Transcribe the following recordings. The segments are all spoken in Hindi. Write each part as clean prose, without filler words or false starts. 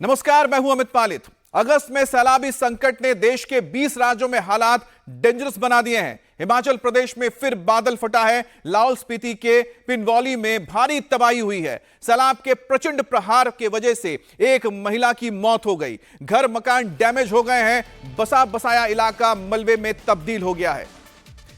नमस्कार, मैं हूं अमित पालित। अगस्त में सैलाबी संकट ने देश के 20 राज्यों में हालात डेंजरस बना दिए हैं। हिमाचल प्रदेश में फिर बादल फटा है। लाहौल स्पीति के पिनवौली में भारी तबाही हुई है। सैलाब के प्रचंड प्रहार के वजह से एक महिला की मौत हो गई। घर मकान डैमेज हो गए हैं। बसा बसाया इलाका मलबे में तब्दील हो गया है।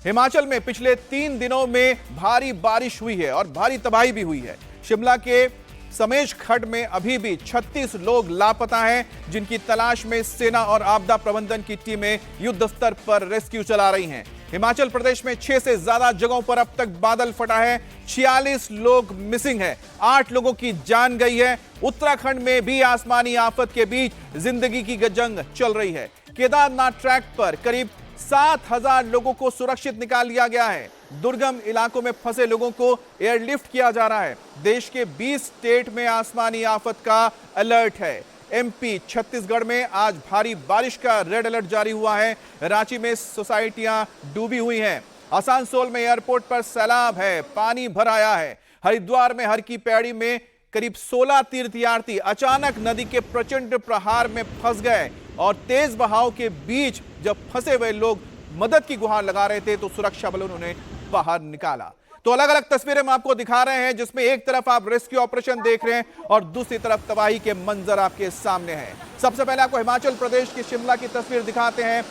हिमाचल में पिछले 3 दिनों में भारी बारिश हुई है और भारी तबाही भी हुई है। शिमला के समेज खड्ड में अभी भी 36 लोग लापता हैं, जिनकी तलाश में सेना और आपदा प्रबंधन की टीमें युद्ध स्तर पर रेस्क्यू चला रही हैं। हिमाचल प्रदेश में 6 से ज्यादा जगहों पर अब तक बादल फटा है। 46 लोग मिसिंग हैं। 8 लोगों की जान गई है। उत्तराखंड में भी आसमानी आफत के बीच जिंदगी की जंग चल रही है। केदारनाथ ट्रैक पर करीब 7,000 लोगों को सुरक्षित निकाल लिया गया है। दुर्गम इलाकों में फंसे लोगों को एयरलिफ्ट किया जा रहा है। देश के 20 स्टेट में आसमानी आफत का अलर्ट है। एमपी, छत्तीसगढ़ में आज भारी बारिश का रेड अलर्ट जारी हुआ है। रांची में सोसाइटियां डूबी हुई हैं। आसनसोल में एयरपोर्ट पर सैलाब है, पानी भर आया है। हरिद्वार में हर की पैड़ी में करीब 16 तीर्थयात्री अचानक नदी के प्रचंड प्रहार में फंस गए और तेज बहाव के बीच जब फंसे हुए लोग मदद की गुहार लगा रहे थे तो सुरक्षा बलों ने उन्हें बाहर निकाला। तो अलग अलग तस्वीरें हम आपको दिखा रहे हैं, जिसमें एक तरफ आप रेस्क्यू ऑपरेशन देख रहे हैं और दूसरी तरफ तबाही के मंजर आपके सामने हैं। सबसे पहले आपको हिमाचल प्रदेश की शिमला की तस्वीर दिखाते हैं।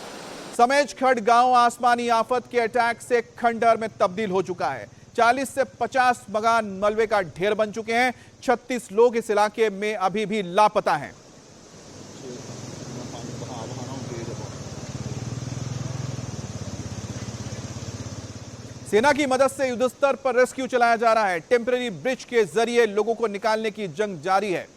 समेज खड्ड गांव आसमानी आफत के अटैक से खंडहर में तब्दील हो चुका है। 40 से 50 मकान मलबे का ढेर बन चुके हैं। 36 लोग इस इलाके में अभी भी लापता हैं। सेना की मदद से युद्ध स्तर पर रेस्क्यू चलाया जा रहा है। टेम्पररी ब्रिज के जरिए लोगों को निकालने की जंग जारी है।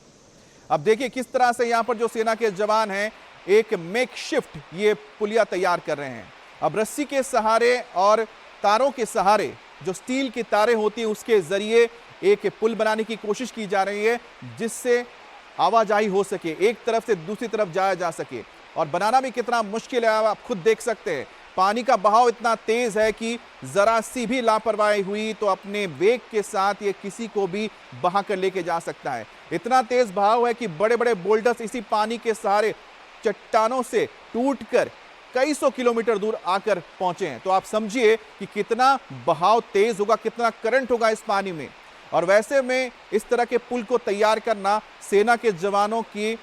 अब देखिए किस तरह से यहां पर जो सेना के जवान हैं एक मेकशिफ्ट ये पुलिया तैयार कर रहे हैं। अब रस्सी के सहारे और तारों के सहारे, जो स्टील की तारें होती हैं उसके जरिए एक पुल बनाने की कोशिश की जा रही है, जिससे आवाजाही हो सके, एक तरफ से दूसरी तरफ जाया जा सके। और बनाना भी कितना मुश्किल है आप खुद देख सकते हैं। पानी का बहाव इतना तेज है कि जरा सी भी लापरवाही हुई तो अपने वेग के साथ ये किसी को भी बहा कर लेके जा सकता है। इतना तेज बहाव है कि बड़े बड़े बोल्डर्स इसी पानी के सहारे चट्टानों से टूटकर कई सौ किलोमीटर दूर आकर पहुंचे हैं। तो आप समझिए कि कितना बहाव तेज होगा, कितना करंट होगा इस पानी में। और वैसे में इस तरह के पुल को तैयार करना, सेना के जवानों की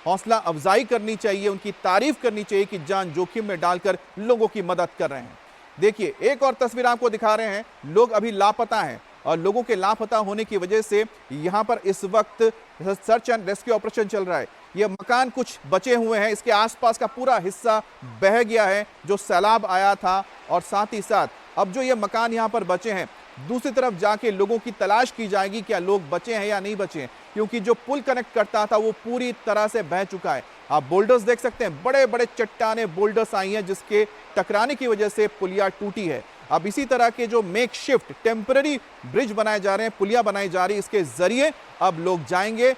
हौसला अफजाई करनी चाहिए, उनकी तारीफ करनी चाहिए कि जान जोखिम में डालकर लोगों की मदद कर रहे हैं। देखिए एक और तस्वीर आपको दिखा रहे हैं। लोग अभी लापता हैं और लोगों के लापता होने की वजह से यहां पर इस वक्त सर्च एंड रेस्क्यू ऑपरेशन चल रहा है। यह मकान कुछ बचे हुए हैं, इसके आसपास का पूरा हिस्सा बह गया है जो सैलाब आया था। और साथ ही साथ अब जो ये मकान यहां पर बचे हैं, दूसरी तरफ जाके लोगों की तलाश की जाएगी, क्या लोग बचे हैं या नहीं बचे हैं, क्योंकि जो पुल कनेक्ट करता था वो पूरी तरह से बह चुका है। आप बोल्डर्स देख सकते हैं, बड़े बड़े चट्टाने बोल्डर्स आई हैं जिसके टकराने की वजह से पुलिया टूटी है। अब इसी तरह के जो मेकशिफ्ट टेम्पररी ब्रिज बनाए जा रहे हैं, पुलिया बनाई जा रही है, इसके जरिए अब लोग जाएंगे,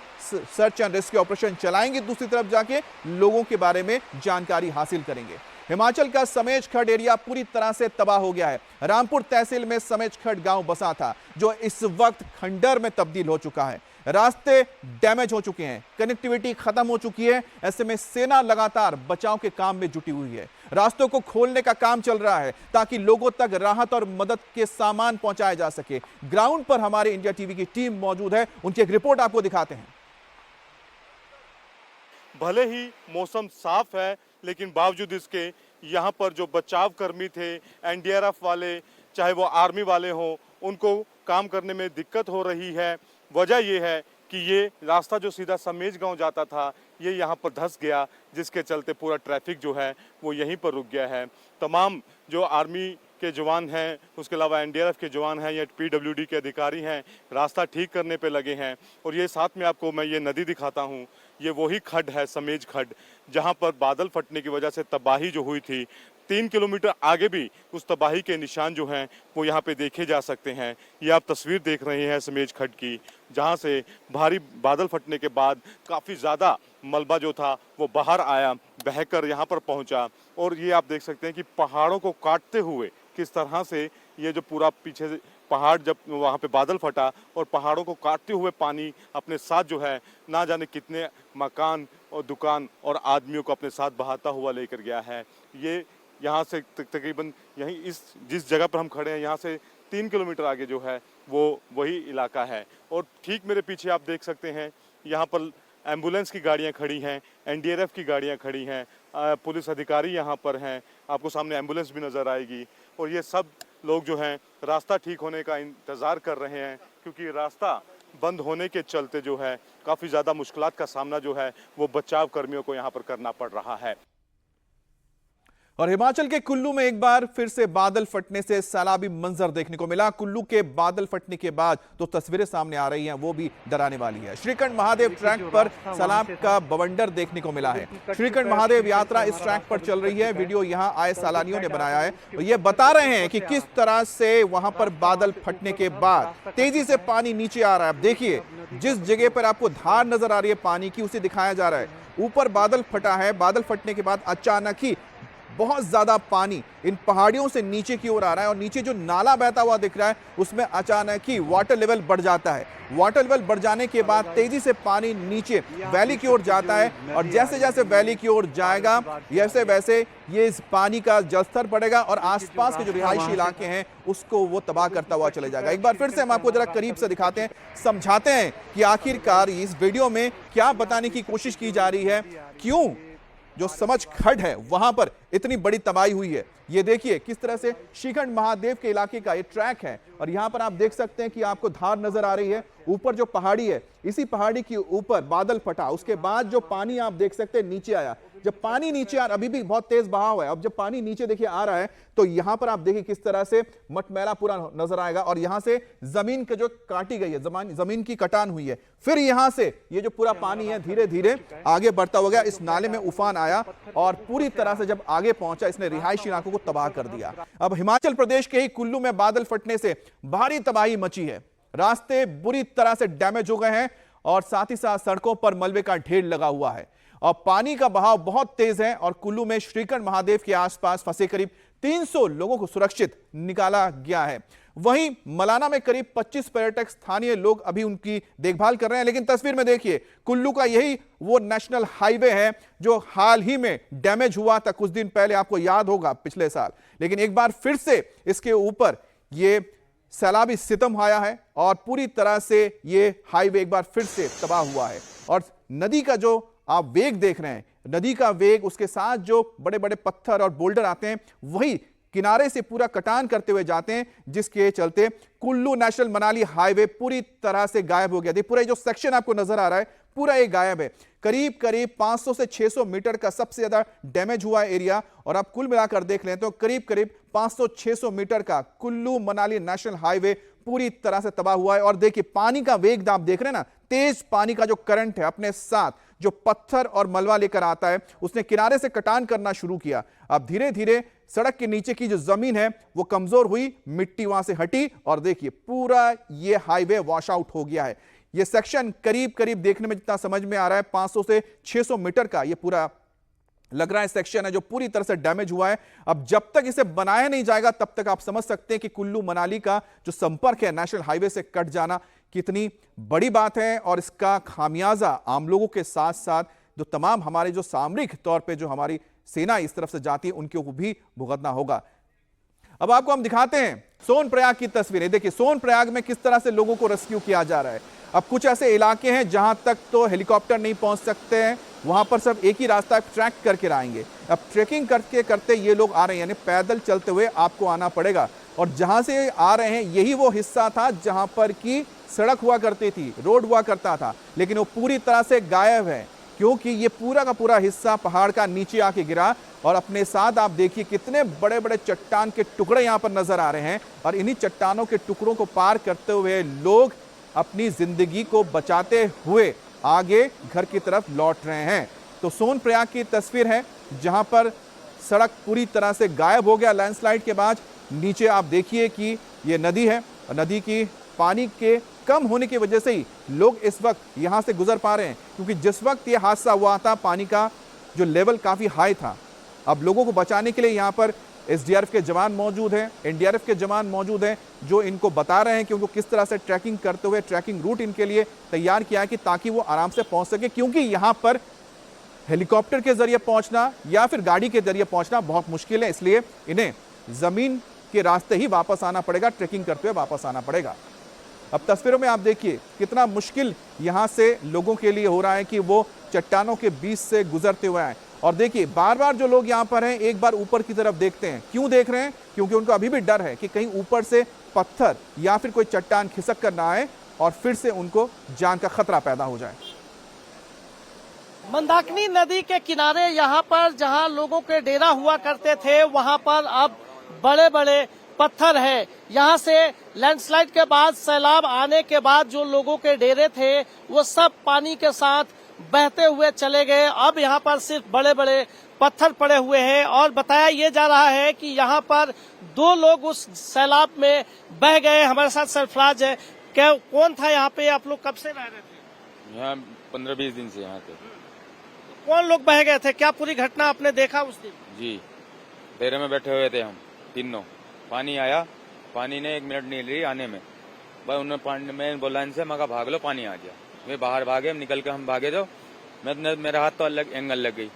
सर्च एंड रेस्क्यू ऑपरेशन चलाएंगे, दूसरी तरफ जाके लोगों के बारे में जानकारी हासिल करेंगे। हिमाचल का समेज खड्ड एरिया पूरी तरह से तबाह हो गया है। रामपुर तहसील में समेज खड्ड गांव बसा था, जो इस वक्त खंडहर में तब्दील हो चुका है। रास्ते डैमेज हो चुके हैं, कनेक्टिविटी खत्म हो चुकी है। ऐसे में सेना लगातार बचाव के काम में जुटी हुई है। रास्तों को खोलने का काम चल रहा है ताकि लोगों तक राहत और मदद के सामान पहुंचाया जा सके। ग्राउंड पर हमारे इंडिया टीवी की टीम मौजूद है, उनकी एक रिपोर्ट आपको दिखाते हैं। भले ही मौसम साफ है, लेकिन बावजूद इसके यहाँ पर जो बचाव कर्मी थे, एनडीआरएफ वाले, चाहे वो आर्मी वाले हों, उनको काम करने में दिक्कत हो रही है। वजह ये है कि ये रास्ता जो सीधा समेज गांव जाता था, ये यहाँ पर धंस गया, जिसके चलते पूरा ट्रैफिक जो है वो यहीं पर रुक गया है। तमाम जो आर्मी के जवान हैं, उसके अलावा एनडीआरएफ के जवान हैं या पीडब्ल्यूडी के अधिकारी हैं, रास्ता ठीक करने पे लगे हैं। और ये साथ में आपको मैं ये नदी दिखाता हूँ, ये वही खड्ड है समेज खड्ड, जहाँ पर बादल फटने की वजह से तबाही जो हुई थी। 3 किलोमीटर आगे भी उस तबाही के निशान जो हैं वो यहाँ पे देखे जा सकते हैं। ये आप तस्वीर देख रहे हैं समेज खड्ड की, जहाँ से भारी बादल फटने के बाद काफ़ी ज़्यादा मलबा जो था वो बाहर आया, बहकर यहाँ पर पहुँचा। और ये आप देख सकते हैं कि पहाड़ों को काटते हुए किस तरह से ये जो पूरा पीछे पहाड़ जब वहाँ पे बादल फटा और पहाड़ों को काटते हुए पानी अपने साथ जो है ना जाने कितने मकान और दुकान और आदमियों को अपने साथ बहाता हुआ लेकर गया है। ये यहाँ से तकरीबन यहीं इस जिस जगह पर हम खड़े हैं यहाँ से 3 किलोमीटर आगे जो है वो वही इलाका है। और ठीक मेरे पीछे आप देख सकते हैं यहाँ पर एम्बुलेंस की गाड़ियाँ खड़ी हैं, एनडीआरएफ की गाड़ियाँ खड़ी हैं, पुलिस अधिकारी यहाँ पर हैं, आपको सामने एम्बुलेंस भी नज़र आएगी। और ये सब लोग जो हैं रास्ता ठीक होने का इंतज़ार कर रहे हैं, क्योंकि रास्ता बंद होने के चलते जो है काफ़ी ज़्यादा मुश्किलात का सामना जो है वो बचाव कर्मियों को यहाँ पर करना पड़ रहा है। और हिमाचल के कुल्लू में एक बार फिर से बादल फटने से सैलाबी मंजर देखने को मिला। कुल्लू के बादल फटने के बाद तो तस्वीरें सामने आ रही हैं, वो भी डराने वाली है। श्रीखंड महादेव ट्रैक पर सैलाब का बवंडर देखने को मिला है। श्रीखंड महादेव यात्रा इस ट्रैक पर चल रही है। वीडियो यहां आए सैलानियों ने बनाया है और ये बता रहे हैं कि किस तरह से वहां पर बादल फटने के बाद तेजी से पानी नीचे आ रहा है। अब देखिए, जिस जगह पर आपको धार नजर आ रही है पानी की, उसे दिखाया जा रहा है। ऊपर बादल फटा है, बादल फटने के बाद अचानक ही बहुत ज्यादा पानी इन पहाड़ियों से नीचे की ओर आ रहा है और नीचे जो नाला बहता हुआ दिख रहा है उसमें अचानक ही वाटर लेवल बढ़ जाता है। वाटर लेवल बढ़ जाने के बाद तेजी से पानी नीचे वैली की ओर जाता है और जैसे जैसे वैली की ओर जाएगा वैसे वैसे ये इस पानी का जलस्तर बढ़ेगा और आसपास के जो रिहायशी इलाके हैं उसको वो तबाह करता हुआ चले जाएगा। एक बार फिर से हम आपको जरा करीब से दिखाते हैं, समझाते हैं कि आखिरकार इस वीडियो में क्या बताने की कोशिश की जा रही है, क्यों जो समझ खड है वहां पर इतनी बड़ी तबाही हुई है। ये देखिए किस तरह से श्रीखंड महादेव के इलाके का ये ट्रैक है और यहां पर आप देख सकते हैं कि आपको धार नजर आ रही है। ऊपर जो पहाड़ी है, इसी पहाड़ी के ऊपर बादल फटा, उसके बाद जो पानी आप देख सकते हैं नीचे आया। जब पानी नीचे आ, अभी भी बहुत तेज बहाव है, अब जब पानी नीचे देखिए आ रहा है तो यहां पर आप देखिए किस तरह से मटमैला पूरा नजर आएगा और यहां से जमीन के जो काटी गई है, जमीन की कटान हुई है, फिर यहां से ये जो पूरा पानी है धीरे धीरे आगे बढ़ता हो गया। इस नाले में उफान आया और पूरी तरह से जब आगे पहुंचा इसने रिहायशी इलाकों को तबाह कर दिया। अब हिमाचल प्रदेश के ही कुल्लू में बादल फटने से भारी तबाही मची है। रास्ते बुरी तरह से डैमेज हो गए हैं और साथ ही साथ सड़कों पर मलबे का ढेर लगा हुआ है और पानी का बहाव बहुत तेज है और कुल्लू में श्रीखंड महादेव के आसपास फंसे करीब 300 लोगों को सुरक्षित निकाला गया है। वहीं मलाना में करीब 25 पर्यटक स्थानीय लोग अभी उनकी देखभाल कर रहे हैं। लेकिन तस्वीर में देखिए, कुल्लू का यही वो नेशनल हाईवे है जो हाल ही में डैमेज हुआ था कुछ दिन पहले, आपको याद होगा पिछले साल। लेकिन एक बार फिर से इसके ऊपर ये सैलाबी सितम आया है और पूरी तरह से ये हाईवे एक बार फिर से तबाह हुआ है। और नदी का जो आप वेग देख रहे हैं, नदी का वेग, उसके साथ जो बड़े बड़े पत्थर और बोल्डर आते हैं वही किनारे से पूरा कटान करते हुए जाते हैं, जिसके चलते कुल्लू नेशनल मनाली हाईवे पूरी तरह से गायब हो गया था। पूरा जो सेक्शन आपको नजर आ रहा है पूरा ये गायब है। करीब करीब 500 से 600 मीटर का सबसे ज्यादा डैमेज हुआ एरिया और आप कुल मिलाकर देख लें तो करीब करीब 500-600 मीटर का कुल्लू मनाली नेशनल हाईवे पूरी तरह से तबाह हुआ है। और देखिए पानी का वेग आप देख रहे हैं ना, तेज पानी का जो करंट है अपने साथ जो पत्थर और मलबा लेकर आता है, उसने किनारे से कटान करना शुरू किया। अब धीरे धीरे सड़क के नीचे की जो जमीन है वो कमजोर हुई, मिट्टी वहां से हटी और देखिए पूरा ये हाईवे वॉश आउट हो गया है। ये सेक्शन करीब करीब देखने में जितना समझ में आ रहा है 500 से 600 मीटर का ये पूरा लग रहा है सेक्शन है जो पूरी तरह से डैमेज हुआ है। अब जब तक इसे बनाया नहीं जाएगा तब तक आप समझ सकते हैं कि कुल्लू मनाली का जो संपर्क है नेशनल हाईवे से कट जाना कितनी बड़ी बात है और इसका खामियाजा आम लोगों के साथ साथ जो तमाम हमारे जो सामरिक तौर पे जो हमारी सेना इस तरफ से जाती है उनके को भी भुगतना होगा। अब आपको हम दिखाते हैं सोनप्रयाग की तस्वीरें। देखिए सोनप्रयाग में किस तरह से लोगों को रेस्क्यू किया जा रहा है। अब कुछ ऐसे इलाके हैं जहां तक तो हेलीकॉप्टर नहीं पहुंच सकते हैं, वहां पर सब एक ही रास्ता ट्रैक करके आएंगे। अब ट्रेकिंग करके करते ये लोग आ रहे हैं, यानी पैदल चलते हुए आपको आना पड़ेगा। और जहां से आ रहे हैं यही वो हिस्सा था जहां पर की सड़क हुआ करती थी, रोड हुआ करता था, लेकिन वो पूरी तरह से गायब है क्योंकि ये पूरा का पूरा हिस्सा पहाड़ का नीचे आके गिरा। और अपने साथ आप देखिए कितने बड़े बड़े चट्टान के टुकड़े यहां पर नजर आ रहे हैं और इन्हीं चट्टानों के टुकड़ों को पार करते हुए लोग अपनी जिंदगी को बचाते हुए आगे घर की तरफ लौट रहे हैं। तो सोनप्रयाग की तस्वीर है जहां पर सड़क पूरी तरह से गायब हो गया लैंडस्लाइड के बाद। नीचे आप देखिए कि ये नदी है, नदी की पानी के कम होने की वजह से ही लोग इस वक्त यहां से गुजर पा रहे हैं, क्योंकि जिस वक्त ये हादसा हुआ था पानी का जो लेवल काफी हाई था। अब लोगों को बचाने के लिए यहां पर एसडीआरएफ के जवान मौजूद हैं, एनडीआरएफ के जवान मौजूद हैं, जो इनको बता रहे हैं कि उनको किस तरह से ट्रैकिंग करते हुए ट्रैकिंग रूट इनके लिए तैयार किया है कि ताकि वो आराम से पहुंच सके, क्योंकि यहां पर हेलीकॉप्टर के जरिए पहुंचना या फिर गाड़ी के जरिए पहुंचना बहुत मुश्किल है। इसलिए इन्हें जमीन के रास्ते ही वापस आना पड़ेगा, ट्रैकिंग करते हुए वापस आना पड़ेगा। अब तस्वीरों में आप देखिए कितना मुश्किल यहां से लोगों के लिए हो रहा है कि वो चट्टानों के बीच से गुजरते हुए आए। और देखिए बार बार जो लोग यहां पर हैं एक बार ऊपर की तरफ देखते हैं। क्यों देख रहे हैं? क्योंकि उनको अभी भी डर है कि कहीं ऊपर से पत्थर या फिर कोई चट्टान खिसक कर ना आए और फिर से उनको जान का खतरा पैदा हो जाए। मंदाकिनी नदी के किनारे यहाँ पर जहाँ लोगों के डेरा हुआ करते थे वहाँ पर अब बड़े बड़े पत्थर है। यहाँ से लैंडस्लाइड के बाद, सैलाब आने के बाद जो लोगों के डेरे थे वो सब पानी के साथ बहते हुए चले गए। अब यहाँ पर सिर्फ बड़े बड़े पत्थर पड़े हुए हैं और बताया ये जा रहा है कि यहाँ पर 2 लोग उस सैलाब में बह गए। हमारे साथ सरफराज है। क्या कौन था यहाँ पे? आप लोग कब से रह रहे थे यहाँ? 15-20 दिन से यहाँ थे। कौन लोग बह गए थे? क्या पूरी घटना आपने देखा उस दिन? जी, डेरे में बैठे हुए थे हम तीनों। पानी आया, पानी ने 1 मिनट नहीं ली आने में। बस उन्होंने पानी में बोला इनसे, मगा भाग लो, पानी आ गया। वे बाहर भागे, हम निकल के हम भागे तो मेरा हाथ तो अलग एंगल लग गई,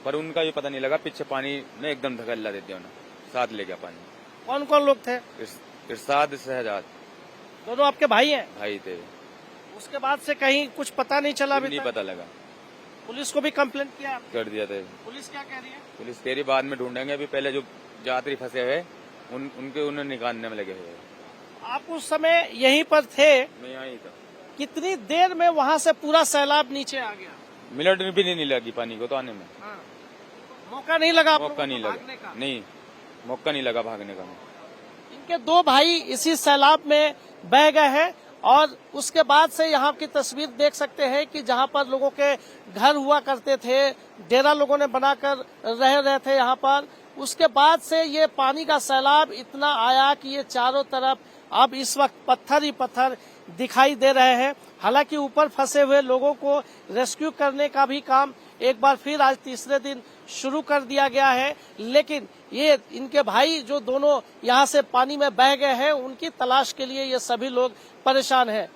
पर उनका ये पता नहीं लगा पीछे पानी ने एकदम धकेला देते उन्हें, साथ ले गया पानी। कौन कौन लोग थे? इरशाद, शहजाद, दोनों आपके भाई हैं? भाई थे। उसके बाद से कहीं कुछ पता नहीं चला? नहीं पता लगा। पुलिस को भी कंप्लेंट किया? कर दिया था। पुलिस क्या कह रही है? पुलिस कह रही बाद में ढूंढेंगे, अभी पहले जो यात्री फंसे हुए उन्हें निकालने में लगे हुए। आप उस समय यहीं पर थे? मैं यहाँ ही था। कितनी देर में वहाँ से पूरा सैलाब नीचे आ गया? मिनट भी नहीं लगी पानी को तो आने में। हाँ। मौका नहीं लगा? मौका नहीं लगा, नहीं मौका नहीं लगा भागने का। इनके 2 भाई इसी सैलाब में बह गए हैं और उसके बाद से यहाँ की तस्वीर देख सकते हैं कि जहाँ पर लोगों के घर हुआ करते थे, डेरा लोगों ने बनाकर रह रहे थे यहाँ पर। उसके बाद से ये पानी का सैलाब इतना आया कि ये चारों तरफ अब इस वक्त पत्थर ही पत्थर दिखाई दे रहे हैं। हालांकि ऊपर फंसे हुए लोगों को रेस्क्यू करने का भी काम एक बार फिर आज तीसरे दिन शुरू कर दिया गया है, लेकिन ये इनके भाई जो दोनों यहाँ से पानी में बह गए हैं उनकी तलाश के लिए ये सभी लोग परेशान हैं।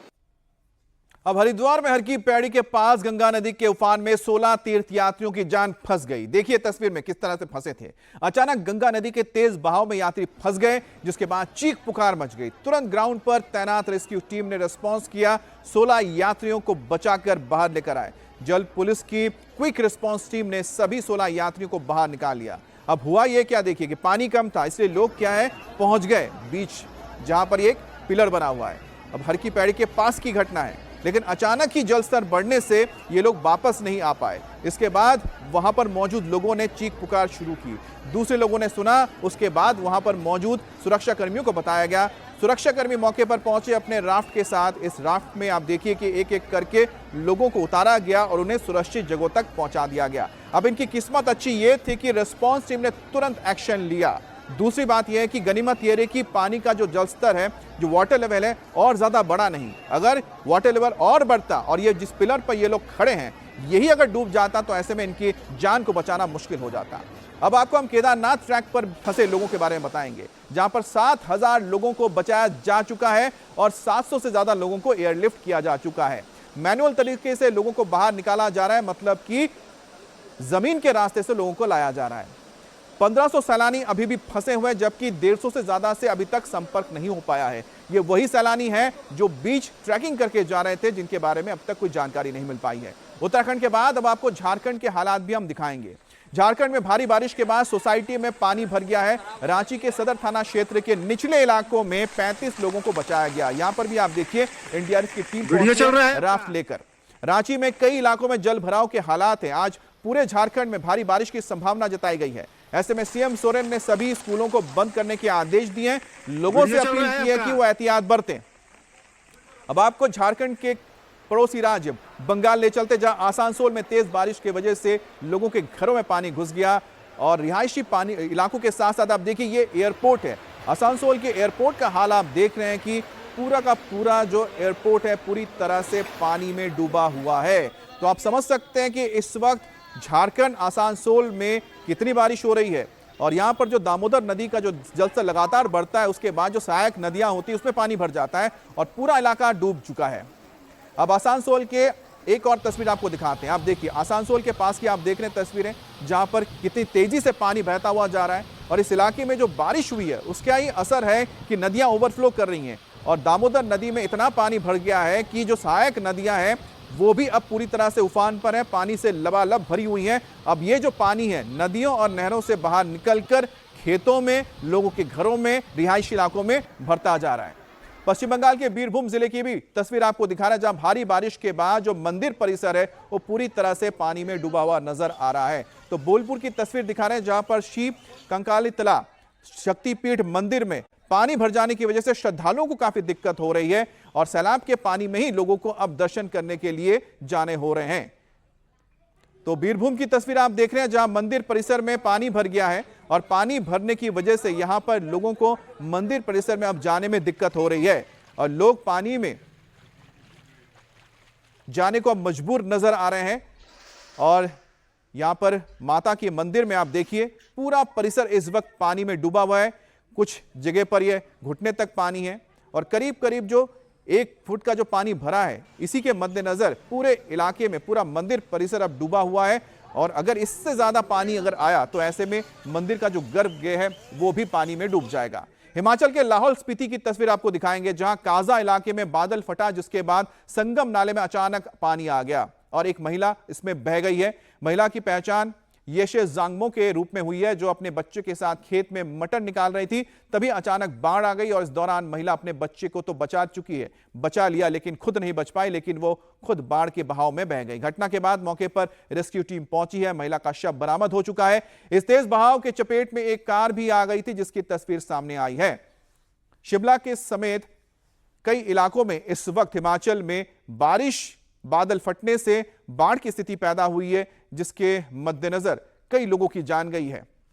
अब हरिद्वार में हर की पैड़ी के पास गंगा नदी के उफान में 16 तीर्थयात्रियों की जान फंस गई। देखिए तस्वीर में किस तरह से फंसे थे। अचानक गंगा नदी के तेज बहाव में यात्री फंस गए, जिसके बाद चीख पुकार मच गई। तुरंत ग्राउंड पर तैनात रेस्क्यू टीम ने रिस्पांस किया, 16 यात्रियों को बचाकर बाहर लेकर आए। जल पुलिस की क्विक रिस्पांस टीम ने सभी 16 यात्रियों को बाहर निकाल लिया। अब हुआ यह क्या, देखिए कि पानी कम था, इसलिए लोग क्या है पहुंच गए बीच, जहां पर एक पिलर बना हुआ है। अब हर की पैड़ी के पास की घटना है, लेकिन अचानक ही जल स्तर बढ़ने से ये लोग वापस नहीं आ पाए। इसके बाद वहां पर मौजूद लोगों ने चीख पुकार शुरू की, दूसरे लोगों ने सुना। उसके बाद वहां पर मौजूद सुरक्षा कर्मियों को बताया गया। सुरक्षाकर्मी मौके पर पहुंचे अपने राफ्ट के साथ। इस राफ्ट में आप देखिए कि एक एक करके लोगों को उतारा गया और उन्हें सुरक्षित जगहों तक पहुंचा दिया गया। अब इनकी किस्मत अच्छी ये थी कि रिस्पांस टीम ने तुरंत एक्शन लिया। दूसरी बात यह है कि गनीमत ये रही कि पानी का जो जल स्तर है, जो वाटर लेवल है, और ज्यादा बढ़ा नहीं। अगर वाटर लेवल और बढ़ता और ये जिस पिलर पर ये लोग खड़े हैं यही अगर डूब जाता तो ऐसे में इनकी जान को बचाना मुश्किल हो जाता। अब आपको हम केदारनाथ ट्रैक पर फंसे लोगों के बारे में बताएंगे, जहां पर 7000 लोगों को बचाया जा चुका है और 700 से ज्यादा लोगों को एयरलिफ्ट किया जा चुका है। मैनुअल तरीके से लोगों को बाहर निकाला जा रहा है, मतलब कि जमीन के रास्ते से लोगों को लाया जा रहा है। 1500 सैलानी अभी भी फंसे हुए हैं, जबकि 150 से ज्यादा से अभी तक संपर्क नहीं हो पाया है। ये वही सैलानी हैं जो बीच ट्रैकिंग करके जा रहे थे, जिनके बारे में अब तक कोई जानकारी नहीं मिल पाई है। उत्तराखंड के बाद अब आपको झारखंड के हालात भी हम दिखाएंगे। झारखंड में भारी बारिश के बाद सोसाइटी में पानी भर गया है। रांची के सदर थाना क्षेत्र के निचले इलाकों में 35 लोगों को बचाया गया। यहां पर भी आप देखिए एनडीआरएफ की टीम राफ्ट लेकर। रांची में कई इलाकों में जल भराव के हालात हैं। आज पूरे झारखंड में भारी बारिश की संभावना जताई गई है। ऐसे में सीएम सोरेन ने सभी स्कूलों को बंद करने के आदेश दिए हैं। लोगों से अपील की है कि वो एहतियात बरतें। अब आपको झारखंड के पड़ोसी राज्य बंगाल ले चलते, जहां आसनसोल में तेज बारिश की वजह से लोगों के घरों में पानी घुस गया और रिहायशी पानी इलाकों के साथ साथ आप देखिए ये एयरपोर्ट है। आसनसोल के एयरपोर्ट का हाल आप देख रहे हैं कि पूरा का पूरा जो एयरपोर्ट है पूरी तरह से पानी में डूबा हुआ है। तो आप समझ सकते हैं कि इस वक्त झारखंड आसनसोल में कितनी बारिश हो रही है और यहां पर जो दामोदर नदी का जो जलस्तर लगातार बढ़ता है, उसके बाद जो सहायक नदियां होती है उसमें पानी भर जाता है और पूरा इलाका डूब चुका है। अब आसनसोल के एक और तस्वीर आपको दिखाते हैं। आप देखिए आसनसोल के पास की आप देख रहे हैं तस्वीरें, जहां पर कितनी तेजी से पानी बहता हुआ जा रहा है और इस इलाके में जो बारिश हुई है उसका ही असर है कि नदियां ओवरफ्लो कर रही हैं और दामोदर नदी में इतना पानी भर गया है कि जो सहायक नदियां हैं वो भी अब पूरी तरह से उफान पर है, पानी से लबालब भरी हुई हैं। अब ये जो पानी है नदियों और नहरों से बाहर निकलकर खेतों में, लोगों के घरों में, रिहायशी इलाकों में भरता जा रहा है। पश्चिम बंगाल के बीरभूम जिले की भी तस्वीर आपको दिखा रहा है, जहां भारी बारिश के बाद जो मंदिर परिसर है वो पूरी तरह से पानी में डूबा हुआ नजर आ रहा है। तो बोलपुर की तस्वीर दिखा रहे हैं, जहां पर शिव कंकालीतला शक्तिपीठ मंदिर में पानी भर जाने की वजह से श्रद्धालुओं को काफी दिक्कत हो रही है और सैलाब के पानी में ही लोगों को अब दर्शन करने के लिए जाने हो रहे हैं। तो बीरभूम की तस्वीर आप देख रहे हैं, जहां मंदिर परिसर में पानी भर गया है और पानी भरने की वजह से यहां पर लोगों को मंदिर परिसर में अब जाने में दिक्कत हो रही है और लोग पानी में जाने को अब मजबूर नजर आ रहे हैं। और यहां पर माता के मंदिर में आप देखिए पूरा परिसर इस वक्त पानी में डूबा हुआ है, कुछ जगह पर यह घुटने तक पानी है और करीब करीब जो 1 फुट का जो पानी भरा है, इसी के मद्देनजर पूरे इलाके में पूरा मंदिर परिसर अब डूबा हुआ है और अगर इससे ज्यादा पानी अगर आया तो ऐसे में मंदिर का जो गर्भगृह है वो भी पानी में डूब जाएगा। हिमाचल के लाहौल स्पीति की तस्वीर आपको दिखाएंगे, जहां काजा इलाके में बादल फटा, जिसके बाद संगम नाले में अचानक पानी आ गया और एक महिला इसमें बह गई है। महिला की पहचान येशे जांगमो के रूप में हुई है, जो अपने बच्चे के साथ खेत में मटर निकाल रही थी। तभी अचानक बाढ़ आ गई और इस दौरान महिला अपने बच्चे को तो बचा लिया लेकिन खुद नहीं बच पाई, लेकिन वो खुद बाढ़ के बहाव में बह गई। घटना के बाद मौके पर रेस्क्यू टीम पहुंची है, महिला का शव बरामद हो चुका है। इस तेज बहाव के चपेट में एक कार भी आ गई थी, जिसकी तस्वीर सामने आई है। शिमला के समेत कई इलाकों में इस वक्त हिमाचल में बादल फटने से बाढ़ की स्थिति पैदा हुई है, जिसके मद्देनजर कई लोगों की जान गई है।